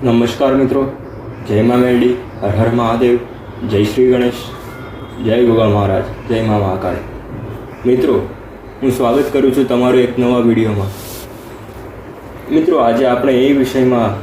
નમસ્કાર મિત્રો, જય મા મેરડી, હર હર મહાદેવ, જય શ્રી ગણેશ, જય ગોગા મહારાજ, જય મા મહાકાળી. મિત્રો, હું સ્વાગત કરું છું તમારું એક નવા વિડીયોમાં. મિત્રો, આજે આપણે એ વિષયમાં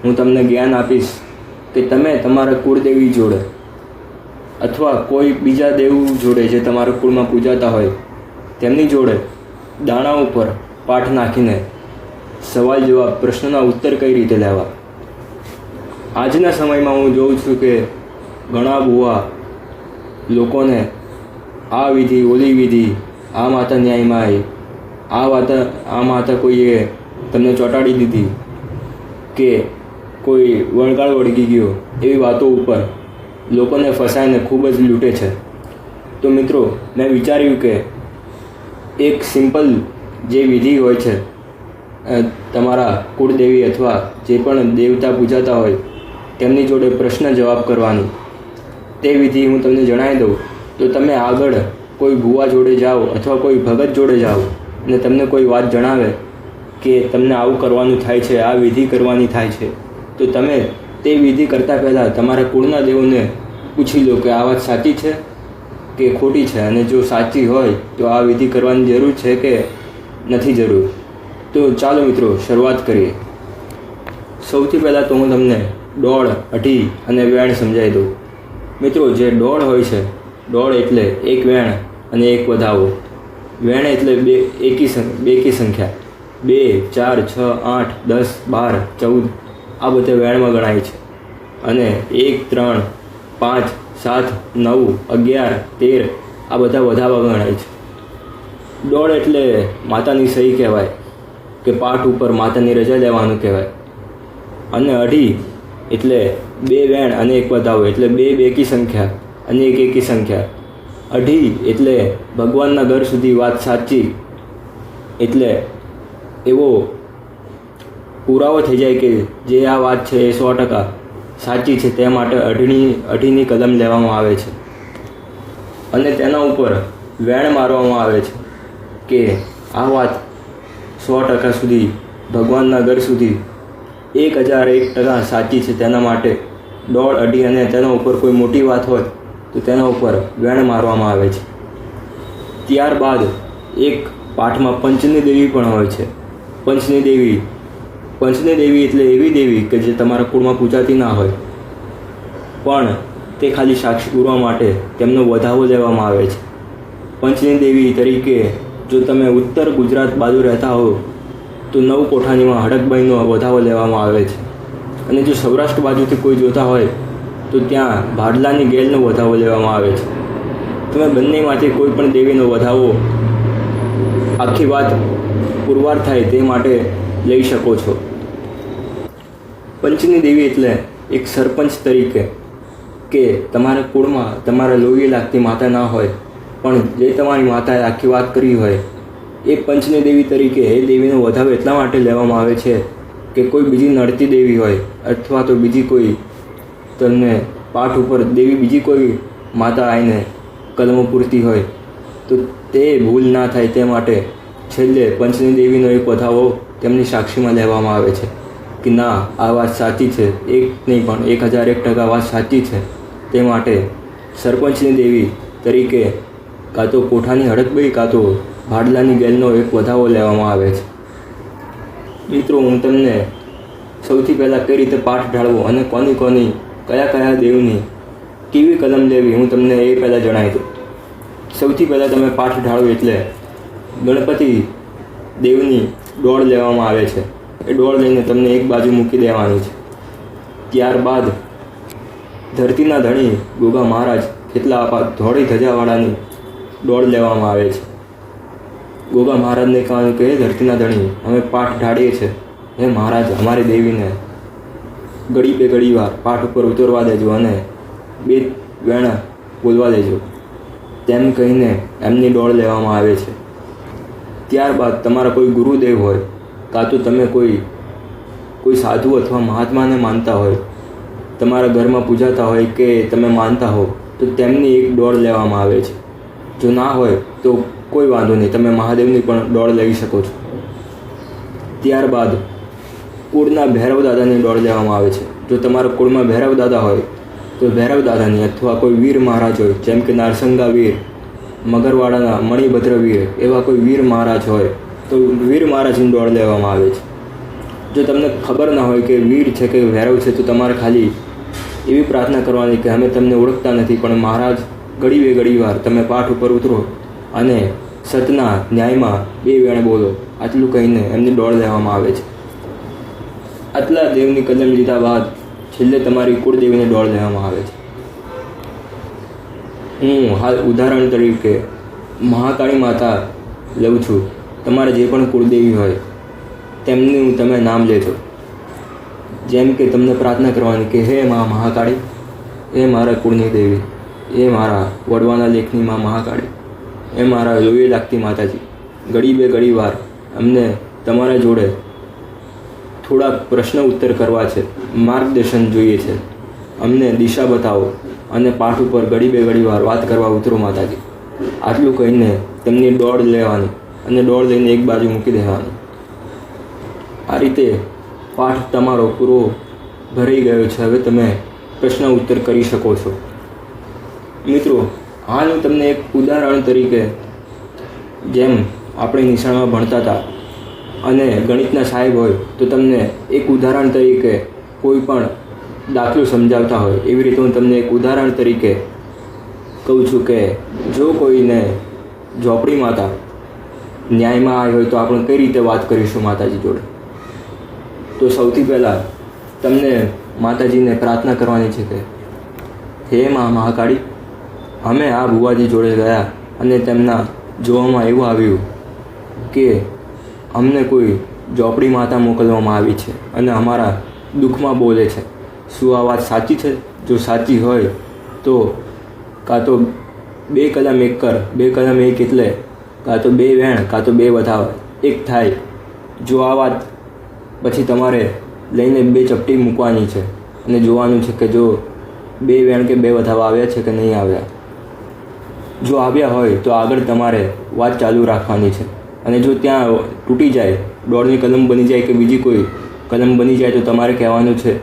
હું તમને જ્ઞાન આપીશ કે તમે તમારા કુળદેવી જોડે અથવા કોઈ બીજા દેવ જોડે જે તમારા કુળમાં પૂજાતા હોય તેમની જોડે દાણા ઉપર પાઠ નાખીને સવાલ જવાબ પ્રશ્નના ઉત્તર કઈ રીતે લેવા. આજના સમયમાં હું જોઉં છું કે ઘણા ભૂવા લોકોને આ વિધિ ઓલી વિધિ, આ માતા ન્યાયમાં આ માતા કોઈએ તમને ચોંટાડી દીધી કે કોઈ વળગાળ વળગી ગયો, એવી વાતો ઉપર લોકોને ફસાઈને ખૂબ જ લૂંટે છે. તો મિત્રો, મેં વિચાર્યું કે એક સિમ્પલ જે વિધિ હોય છે તમારા કુળદેવી અથવા જે પણ દેવતા પૂજાતા હોય તેમની જોડે પ્રશ્ન જવાબ કરવાનું, તે વિધિ હું તમને જણાવી દઉં તો તમે આગળ કોઈ ભૂવા જોડે જાઓ અથવા કોઈ ભગત જોડે જાઓ અને તમને કોઈ વાત જણાવે કે તમને આવું કરવાનું થાય છે, આ વિધિ કરવાની થાય છે, તો તમે તે વિધિ કરતાં પહેલાં તમારા કુળના દેવને પૂછી લો કે આ વાત સાચી છે કે ખોટી છે, અને જો સાચી હોય તો આ વિધિ કરવાની જરૂર છે કે નથી જરૂર. તો ચાલો મિત્રો, શરૂઆત કરીએ. સૌથી પહેલાં તો હું તમને ડોળ, અઢી અને વેણ સમજાવી દઉં. મિત્રો, જે ડોળ હોય છે, ડોળ એટલે એક વેણ અને એક વધાવો. વેણ એટલે બેકી સંખ્યા, 2, 4, 6, 8, 10, 12, 14 આ બધા વેણમાં ગણાય છે. અને 1, 3, 5, 7, 9, 11, 13 આ બધા વધાવા ગણાય છે. ડોળ એટલે માતાની સહી કહેવાય કે પાઠ ઉપર માતાની રજા લેવાનું કહેવાય. અને અઢી એટલે 2 વેણ અને એક વધાવો એટલે 2 બેકી સંખ્યા અને એક એકી સંખ્યા. અઢી એટલે ભગવાનના ઘર સુધી વાત સાચી, એટલે એવો પુરાવો થઈ જાય કે જે આ વાત છે એ 100% સાચી છે, તે માટે અઢીની કલમ લેવામાં આવે છે. અને તેના ઉપર વેણ મારવામાં આવે છે કે આ વાત 100% સુધી ભગવાનના ઘર સુધી 1001% સાચી છે. તેના માટે ડોળ, અઢી અને તેના ઉપર કોઈ મોટી વાત હોય તો તેના ઉપર વેણ મારવામાં આવે છે. ત્યારબાદ એક પાઠમાં પંચની દેવી પણ હોય છે. પંચની દેવી એટલે એવી દેવી કે જે તમારા કુળમાં પૂજાતી ના હોય, પણ તે ખાલી સાક્ષી પૂરવા માટે તેમનો વધાવો લેવામાં આવે છે. પંચની દેવી તરીકે જો તમે ઉત્તર ગુજરાત બાજુ રહેતા હો તો 9 કોઠાનીમાં હડકબાઈનો વધાવો લેવામાં આવે છે. અને જો સૌરાષ્ટ્ર બાજુથી કોઈ જોતા હોય તો ત્યાં ભાડલાની ગેલનો વધાવો લેવામાં આવે છે. તમે બંનેમાંથી કોઈ પણ દેવીનો વધાવો આખી વાત પુરવાર થાય તે માટે લઈ શકો છો. પંચની દેવી એટલે એક સરપંચ તરીકે કે તમારા કુળમાં તમારા લોહી લાગતી માતા ના હોય, પણ જે તમારી માતાએ આખી વાત કરી હોય, એ પંચની દેવી તરીકે એ દેવીનો વધાવો એટલા માટે લેવામાં આવે છે કે કોઈ બીજી નડતી દેવી હોય અથવા તો બીજી કોઈ તમને પાઠ ઉપર દેવી બીજી કોઈ માતા આવીને કલમો પૂરતી હોય તો તે ભૂલ ના થાય તે માટે છેલ્લે પંચની દેવીનો એક વધાવો તેમની સાક્ષીમાં લેવામાં આવે છે કે ના, આ વાત સાચી છે, એક નહીં પણ 1001% વાત સાચી છે. તે માટે સરપંચની દેવી તરીકે કાં તો કોઠાની હડકબાઈ કાં તો ભાડલાની ગેલનો એક વધાવો લેવામાં આવે છે. મિત્રો, હું તમને સૌથી પહેલાં કઈ રીતે પાઠ ઢાળવો અને કોની કયા દેવની કેવી કલમ લેવી હું તમને એ પહેલાં જણાવી દઉં. સૌથી પહેલાં તમે પાઠ ઢાળો એટલે ગણપતિ દેવની ડોળ લેવામાં આવે છે. એ ડોળ લઈને તમને એક બાજુ મૂકી દેવાની છે. ત્યારબાદ ધરતીના ધણી ગોગા મહારાજ એટલા ધોળી ધજાવાળાની ડોળ લેવામાં આવે છે. ગોગા મહારાજને કહેવાનું કે હે ધરતીના ધણી, અમે પાઠ ઢાળીએ છીએ, હે મહારાજ અમારી દેવીને ઘડી વાર પાઠ ઉપર ઉતરવા દેજો અને 2 વેણ બોલવા દેજો, તેમ કહીને એમની ડોળ લેવામાં આવે છે. ત્યારબાદ તમારા કોઈ ગુરુદેવ હોય કાં તો તમે કોઈ સાધુ અથવા મહાત્માને માનતા હોય, તમારા ઘરમાં પૂજાતા હોય કે તમે માનતા હો, તો તેમની એક ડોળ લેવામાં આવે છે. જો ના હોય તો કોઈ વાંધો નહીં, તમે મહાદેવની પણ ડોળ લઈ શકો છો. ત્યારબાદ કુળના ભૈરવ દાદાની દોડ લેવામાં આવે છે. જો તમારા કુળમાં ભૈરવ દાદા હોય તો ભૈરવ દાદાની, અથવા કોઈ વીર મહારાજ હોય જેમ કે નારસંગા વીર, મગરવાડાના મણિભદ્ર વીર, એવા કોઈ વીર મહારાજ હોય તો વીર મહારાજની દોડ લેવામાં આવે છે. જો તમને ખબર ના હોય કે વીર છે કે ભૈરવ છે, તો તમારે ખાલી એવી પ્રાર્થના કરવાની કે અમે તમને ઓળખતા નથી, પણ મહારાજ ઘડી વાર તમે પાઠ ઉપર ઉતરો અને સતના ન્યાયમાં 2 વેણ બોલો, આટલું કહીને એમની દોડ લેવામાં આવે છે. આટલા દેવની કદમ લીધા બાદ છેલ્લે તમારી કુળદેવીની દોડ લેવામાં આવે છે. હું હાલ ઉદાહરણ તરીકે મહાકાળી માતા લઉં છું. તમારે જે પણ કુળદેવી હોય તેમનું તમે નામ લેજો. જેમ કે તમને પ્રાર્થના કરવાની કે હે મા મહાકાળી, એ મારા કુળની દેવી, એ મારા વડવાના લેખની મા મહાકાળી, એ મારા લોહી લાગતી માતાજી, ઘડી વાર અમને તમારા જોડે થોડાક પ્રશ્ન ઉત્તર કરવા છે, માર્ગદર્શન જોઈએ છે, અમને દિશા બતાવો અને પાઠ ઉપર ઘડી વાર વાત કરવા ઉતરો માતાજી. આટલું કહીને તેમની દોડ લેવાની અને દોડ લઈને એક બાજુ મૂકી દેવાની. આ રીતે પાઠ તમારો પૂરો ભરાઈ ગયો છે. હવે તમે પ્રશ્ન ઉત્તર કરી શકો છો. મિત્રો, હાલ હું તમને એક ઉદાહરણ તરીકે, જેમ આપણે નિશાળમાં ભણતા હતા અને ગણિતના સાહેબ હોય તો તમને એક ઉદાહરણ તરીકે કોઈ પણ દાખલો સમજાવતા હોય, એવી રીતે હું તમને એક ઉદાહરણ તરીકે કહું છું કે જો કોઈને ઝોપડી માતા ન્યાયમાં આવી હોય તો આપણે કઈ રીતે વાત કરીશું માતાજી જોડે. તો સૌથી પહેલાં તમને માતાજીને પ્રાર્થના કરવાની છે કે હે મા મહાકાળી, અમે આ ભુવાજી જોડે ગયા અને તેમના જોવામાં એવું આવ્યું કે અમને કોઈ ઝોપડી માતા મોકલવામાં આવી છે અને અમારા દુઃખમાં બોલે છે. શું આ વાત સાચી છે? જો સાચી હોય તો કાં તો 2 કલમ 1 કર, 2 કલમ 1 એટલે કાં તો 2 વેણ કાં તો 2 વધાવ 1 થાય. જો આ વાત પછી તમારે લઈને 2 ચપટી મૂકવાની છે અને જોવાનું છે કે જો 2 વેણ કે 2 વધાવ આવ્યા છે કે નહીં આવ્યા. જો આવ્યા હોય તો આગળ તમારે વાત ચાલુ રાખવાની છે. અને જો ત્યાં તૂટી જાય, દોડની કલમ બની જાય કે બીજી કોઈ કલમ બની જાય, તો તમારે કહેવાનું છે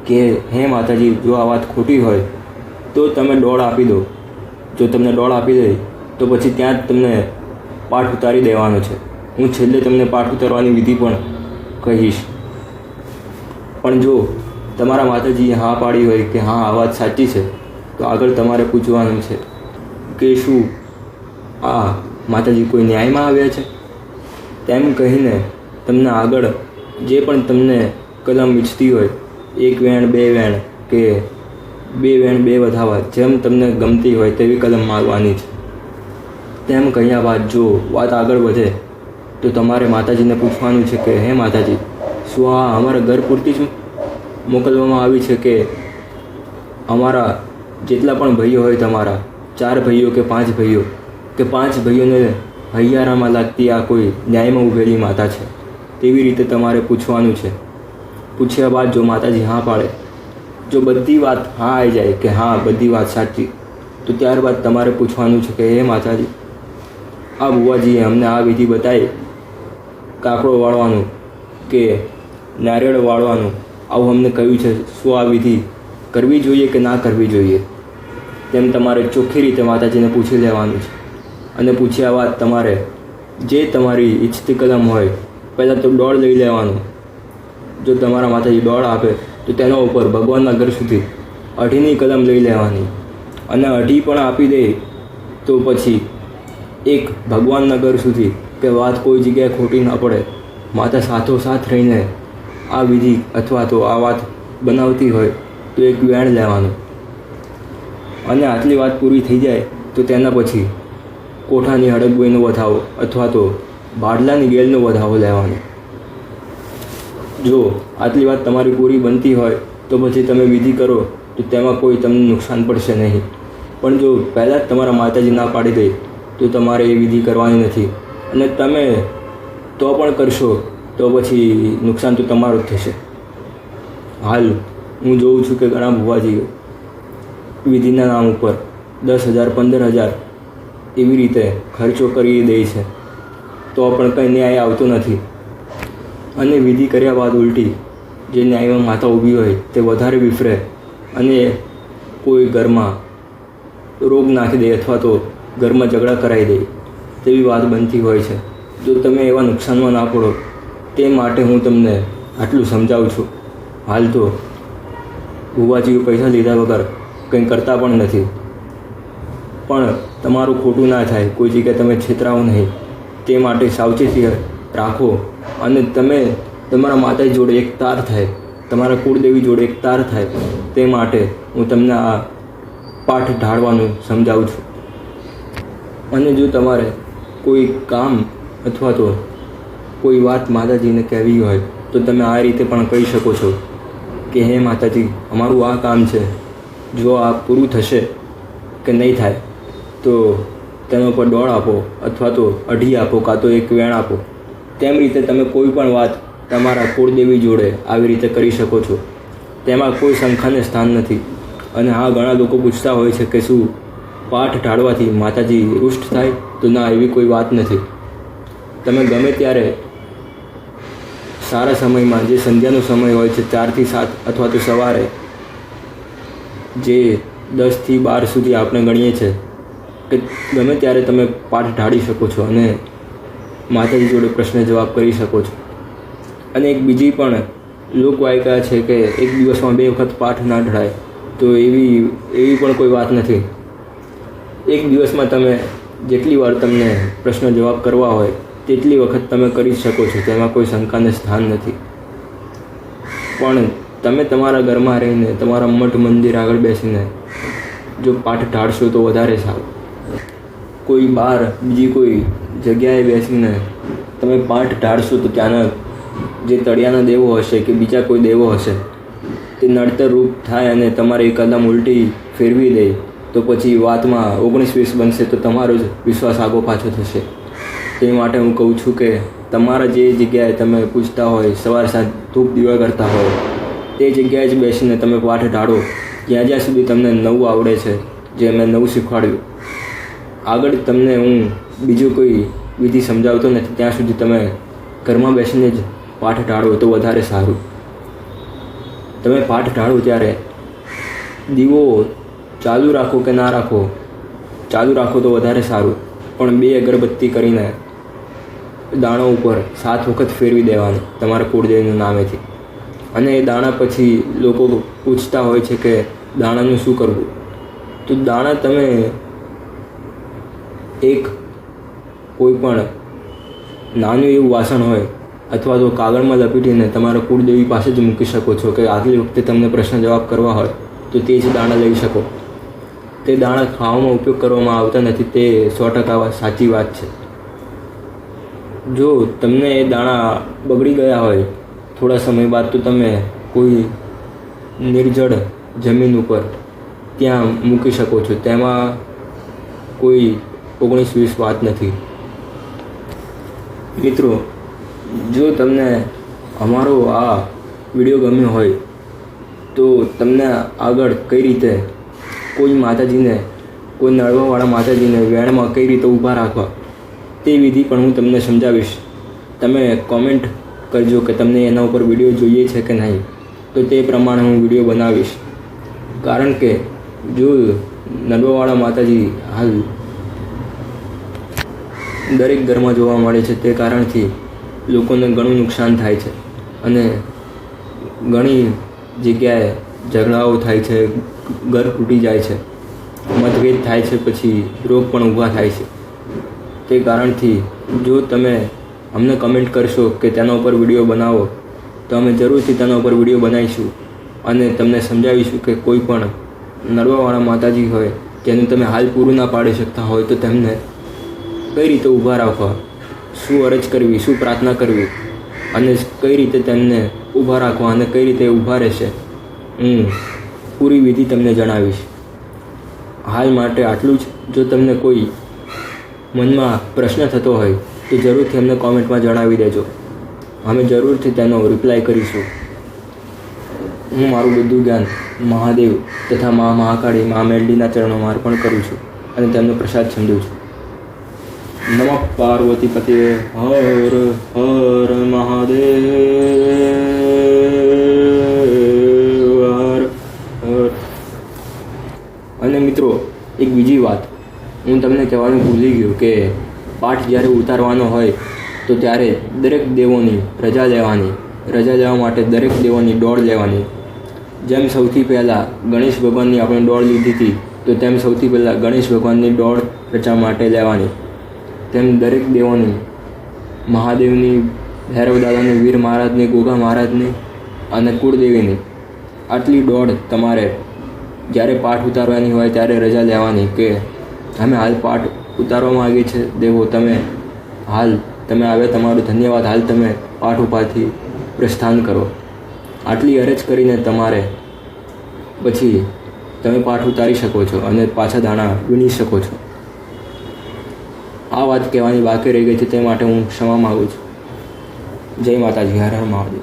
કે હે માતાજી, જો આ વાત ખોટી હોય તો તમે દોડ આપી દો. જો તમને દોડ આપી દે તો પછી ત્યાં જ તમને પાઠ ઉતારી દેવાનો છે. હું છેલ્લે તમને પાઠ ઉતારવાની વિધિ પણ કહીશ. પણ જો તમારા માતાજીએ હા પાડી હોય કે હા આ વાત સાચી છે, તો આગળ તમારે પૂછવાનું છે કે શું આ માતાજી કોઈ ન્યાયમાં આવ્યા છે? તેમ કહીને તમને આગળ જે પણ તમને કલમ ઈચ્છતી હોય, 1 વેણ 2 વેણ કે 2 વેણ 2 વધાવા, જેમ તમને ગમતી હોય તેવી કલમ માગવાની છે. તેમ કહ્યા બાદ જો વાત આગળ વધે તો તમારે માતાજીને પૂછવાનું છે કે હે માતાજી, શું આ અમારા ઘર પૂરતી જ મોકલવામાં આવી છે કે અમારા જેટલા પણ ભાઈઓ હોય, તમારા 4 ભાઈઓ કે 5 ભાઈઓ કે 5 ભાઈઓને હૈયારામાં લાગતી આ કોઈ ન્યાયમાં ઊભેલી માતા છે? તેવી રીતે તમારે પૂછવાનું છે. પૂછ્યા બાદ જો માતાજી હા પાડે, જો બધી વાત હા આવી જાય કે હા બધી વાત સાચી, તો ત્યારબાદ તમારે પૂછવાનું છે કે હે માતાજી, આ બુવાજીએ અમને આ વિધિ બતાવી, કાકડો વાળવાનું કે નારિયેળ વાળવાનું, આવું અમને કહ્યું છે, શું આ વિધિ કરવી જોઈએ કે ના કરવી જોઈએ? તેમ તમારે ચોખ્ખી રીતે માતાજીને પૂછી લેવાનું છે. અને પૂછ્યા બાદ તમારે જે તમારી ઈચ્છતી કલમ હોય, પહેલાં તો દોડ લઈ લેવાનું. જો તમારા માતાજી દોડ આપે તો તેના ઉપર ભગવાનના ઘર સુધી 2.5ની કલમ લઈ લેવાની. અને 2.5 પણ આપી દે તો પછી એક ભગવાનના ઘર સુધી, કે વાત કોઈ જગ્યાએ ખોટી ન પડે, માતા સાથોસાથ રહીને આ વિધિ અથવા તો આ વાત બનાવતી હોય તો 1 વેણ લેવાનું. અને આટલી વાત પૂરી થઈ જાય તો તેના પછી કોઠાની હડકબોઈનો વધાવો અથવા તો બાડલાની ગેલનો વધાવો લેવાનો. જો આટલી વાત તમારી પૂરી બનતી હોય તો પછી તમે વિધિ કરો તો તેમાં કોઈ તમને નુકસાન પડશે નહીં. પણ જો પહેલાં જ તમારા માતાજી ના પાડી દે તો તમારે એ વિધિ કરવાની નથી. અને તમે તો પણ કરશો તો પછી નુકસાન તો તમારું જ થશે. હાલ હું જોઉં છું કે ઘણા ભુવાજીઓ વિધિના નામ ઉપર 10,000 15,000 એવી રીતે ખર્ચો કરી દે છે, તો પણ કંઈ ન્યાય આવતો નથી. અને વિધિ કર્યા બાદ ઉલટી જે ન્યાયમાં માતા ઊભી હોય તે વધારે વિફરે અને કોઈ ઘરમાં રોગ નાખી દે અથવા તો ઘરમાં ઝઘડા કરાવી દે તેવી વાત બનતી હોય છે. જો તમે એવા નુકસાનમાં ના પડો તે માટે હું તમને આટલું સમજાવું છું. હાલ તો ભુવાજીઓ પૈસા લીધા વગર કંઈ કરતા પણ નથી, પણ તમારું ખોટું ના થાય, કોઈ જગ્યાએ તમે છેતરાવો નહીં તે માટે સાવચેતી રાખો અને તમે તમારા માતાજી જોડે એક તાર થાય, તમારા કુળદેવી જોડે એક તાર થાય તે માટે હું તમને આ પાઠ ઢાળવાનું સમજાવું છું. અને જો તમારે કોઈ કામ અથવા તો કોઈ વાત માતાજીને કહેવી હોય તો તમે આ રીતે પણ કહી શકો છો કે હે માતાજી, અમારું આ કામ છે, જો આ પૂરું થશે કે નહીં થાય તો તેના ઉપર દોડ આપો અથવા તો અઢી આપો કાં તો એક વેણ આપો. તેમ રીતે તમે કોઈ પણ વાત તમારા કુળદેવી જોડે આવી રીતે કરી શકો છો. તેમાં કોઈ શંકાને સ્થાન નથી. અને હા, ઘણા લોકો પૂછતા હોય છે કે શું પાઠ ઢાળવાથી માતાજી રૂષ્ટ થાય? તો ના, એવી કોઈ વાત નથી. તમે ગમે ત્યારે સારા સમયમાં, જે સંધ્યાનો સમય હોય છે 4 થી 7 અથવા તો સવારે જે 10 થી 12 સુધી આપણે ગણીએ છીએ કે ગમે ત્યારે તમે પાઠ ઢાળી શકો છો અને માતાજી જોડે પ્રશ્ન જવાબ કરી શકો છો. અને એક બીજી પણ લોકવાયકા છે કે એક દિવસમાં 2 વખત પાઠ ના ઢળાય, તો એવી પણ કોઈ વાત નથી. એક દિવસમાં તમે જેટલી વાર તમને પ્રશ્ન જવાબ કરવા હોય તેટલી વખત તમે કરી શકો છો, તેમાં કોઈ શંકાને સ્થાન નથી. પણ તમે તમારા ઘરમાં રહીને, તમારા મઠ મંદિર આગળ બેસીને જો પાઠ ઢાળશો તો વધારે સારું. કોઈ બહાર બીજી કોઈ જગ્યાએ બેસીને તમે પાઠ ઢાળશો તો ત્યાંના જે તળિયાના દેવો હશે કે બીજા કોઈ દેવો હશે તે નડતર રૂપ થાય અને તમારે એક કદમ ઉલટી ફેરવી દે તો પછી વાતમાં 19-20 બનશે તો તમારો જ વિશ્વાસ આગો પાછો થશે. તે માટે હું કહું છું કે તમારા જે જગ્યાએ તમે પૂછતા હોય, સવાર સાંજ ધૂપ દીવા કરતા હોય તે જગ્યાએ જ બેસીને તમે પાઠ ઢાળો. જ્યાં સુધી તમને નવું આવડે છે, જે મેં નવું શીખવાડ્યું, આગળ તમને હું બીજું કોઈ વિધિ સમજાવતો નથી, ત્યાં સુધી તમે ઘરમાં બેસીને જ પાઠ ઢાળો તો વધારે સારું. તમે પાઠ ઢાળો ત્યારે દીવો ચાલુ રાખો કે ના રાખો, ચાલુ રાખો તો વધારે સારું, પણ 2 અગરબત્તી કરીને દાણો ઉપર 7 વખત ફેરવી દેવાનું તમારા કુળદેવીના નામેથી. અને એ દાણા પછી લોકો પૂછતા હોય છે કે દાણાનું શું કરવું? તો દાણા તમે એક કોઈ પણ નાનું એવું વાસણ હોય અથવા તો કાગળમાં લપેટીને તમારા કુળદેવી પાસે જ મૂકી શકો છો કે આગલી વખતે તમને પ્રશ્ન જવાબ કરવા હોય તો તે જ દાણા લઈ શકો. તે દાણા ખાવામાં ઉપયોગ કરવામાં આવતા નથી, તે 100% સાચી વાત છે. જો તમને એ દાણા બગડી ગયા હોય થોડા સમય બાદ તો તમે કોઈ નિર્જળ જમીન ઉપર ત્યાં મૂકી શકો છો, તેમાં કોઈ 19-20 વાત નથી. મિત્રો, જો તમને અમારો આ વિડીયો ગમ્યો હોય તો તમને આગળ કઈ રીતે કોઈ માતાજીને, કોઈ નળવાવાળા માતાજીને વેણમાં કઈ રીતે ઊભા રાખવા તે વિધિ પણ હું તમને સમજાવીશ. તમે કોમેન્ટ કરજો કે તમને એના ઉપર વિડીયો જોઈએ છે કે નહીં, તો તે પ્રમાણે હું વિડીયો બનાવીશ. કારણ કે જો નળવાવાળા માતાજી હાલ દરેક ઘરમાં જોવા મળે છે, તે કારણથી લોકોને ઘણું નુકસાન થાય છે અને ઘણી જગ્યાએ ઝઘડાઓ થાય છે, ઘર તૂટી જાય છે, મતભેદ થાય છે, પછી રોગ પણ ઊભા થાય છે. તે કારણથી જો તમે અમને કમેન્ટ કરશો કે તેના ઉપર વિડીયો બનાવો તો અમે જરૂરથી તેના ઉપર વિડીયો બનાવીશું અને તમને સમજાવીશું કે કોઈ પણ નળવાવાળા માતાજી હોય જેનું તમે હાલ પૂરું ના પાડી શકતા હોય તો તેમને કઈ રીતે ઊભા રાખવા, શું અરજ કરવી, શું પ્રાર્થના કરવી અને કઈ રીતે તેમને ઊભા રાખવા અને કઈ રીતે ઊભા રહેશે, હું પૂરી વિધિ તમને જણાવીશ. હાલ માટે આટલું જ. જો તમને કોઈ મનમાં પ્રશ્ન થતો હોય તો જરૂરથી અમને કોમેન્ટમાં જણાવી દેજો, અમે જરૂરથી તેનો રિપ્લાય કરીશું. હું મારું બધું જ્ઞાન મહાદેવ તથા મા મહાકાળી, મા મેલડીના ચરણોમાં અર્પણ કરું છું અને તેમનો પ્રસાદ સમજું છું. નમઃ પાર્વતી પતે હર હર મહાદેવ. બીજી વાત હું તમને કહેવાનું ભૂલી ગયો કે પાઠ જ્યારે ઉતારવાનો હોય તો ત્યારે દરેક દેવોની રજા લેવા માટે દરેક દેવોની દોડ લેવાની. જેમ સૌથી પહેલાં ગણેશ ભગવાનની આપણે દોડ લીધી હતી, તો તેમ સૌથી પહેલાં ગણેશ ભગવાનની દોડ રજા માટે લેવાની. તેમ દરેક દેવોની, મહાદેવની, ભૈરવ દાદાની, વીર મહારાજની, ગોગા મહારાજની અને કુળદેવીની આટલી દોડ તમારે જ્યારે પાઠ ઉતારવાની હોય ત્યારે રજા લેવાની કે અમે હાલ પાઠ ઉતારવા માગીએ છીએ દેવો, તમે આવે તમારું ધન્યવાદ, હાલ તમે પાઠ ઉપાથી પ્રસ્થાન કરો. આટલી અરજ કરીને તમારે પછી તમે પાઠ ઉતારી શકો છો અને પાછા દાણા વીણી શકો છો. આ વાત કહેવાની બાકી રહી ગઈ છે, તે માટે હું ક્ષમા માગું છું. જય માતાજી, હર હર મહાદેવ.